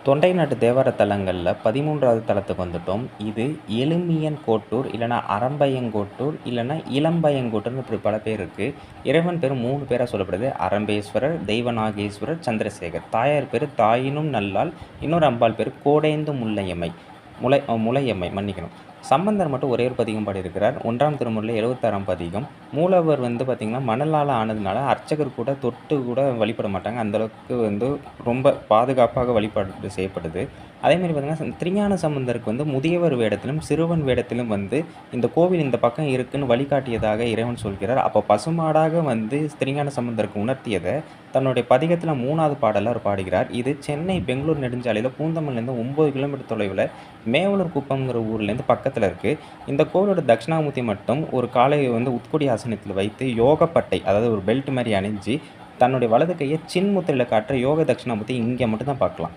தொண்டை நாட்டு தேவார தலங்களில் 13வது தலத்துக்கு வந்துட்டோம். இது எலுமியன் கோட்டூர், இல்லைனா அரம்பையங்கோட்டூர், இல்லைனா இளம்பையங்கோட்டூர்னு இப்படி பல பேர் இருக்குது. இறைவன் பேர் 3 பேராக சொல்லப்படுது. அரம்பேஸ்வரர், தெய்வநாகேஸ்வரர், சந்திரசேகர். தாயார் பேர் தாயினும் நல்லாள். இன்னொரு அம்பாள் பேர் கோடைந்து முல்லையம்மை. முலையம்மை மன்னிக்கணும். சம்பந்தர் மட்டும் ஒரே ஒரு பதிகம் பாடியிருக்கிறார். 1ஆம் திருமுறையில் 76ஆம் பதிகம். மூலவர் பார்த்திங்கன்னா மணலால் ஆனதுனால அர்ச்சகர் கூட தொட்டு கூட வழிபட மாட்டாங்க. அந்தளவுக்கு ரொம்ப பாதுகாப்பாக வழிபாடு செய்யப்படுது. அதேமாதிரி பார்த்திங்கன்னா திருஞான சம்பந்தருக்கு முதியவர் வேடத்திலும் சிறுவன் வேடத்திலும் இந்த கோவில் இந்த பக்கம் இருக்குன்னு வழிகாட்டியதாக இறைவன் சொல்கிறார். அப்போ பசுமாடாக திருஞான சம்பந்தருக்கு உணர்த்தியதை தன்னுடைய பதிகத்தில் 3வது பாடலாக அவர் பாடுகிறார். இது சென்னை பெங்களூர் நெடுஞ்சாலையில் பூந்தமல்லிருந்து 9 கிலோமீட்டர் தொலைவில் மேவலூர் குப்பம்ங்கிற ஊர்லேருந்து பக்கத்தில் இருக்குது. இந்த கோவிலோட தட்சிணாமூர்த்தி மட்டும் ஒரு காலை உட்கொடி ஆசனத்தில் வைத்து யோகப்பட்டை, அதாவது ஒரு பெல்ட் மாதிரி அணிஞ்சு தன்னுடைய வலது கையை சின்முத்திரையில் காட்டுற யோக தட்சிணாமூர்த்தி இங்கே மட்டும் தான் பார்க்கலாம்.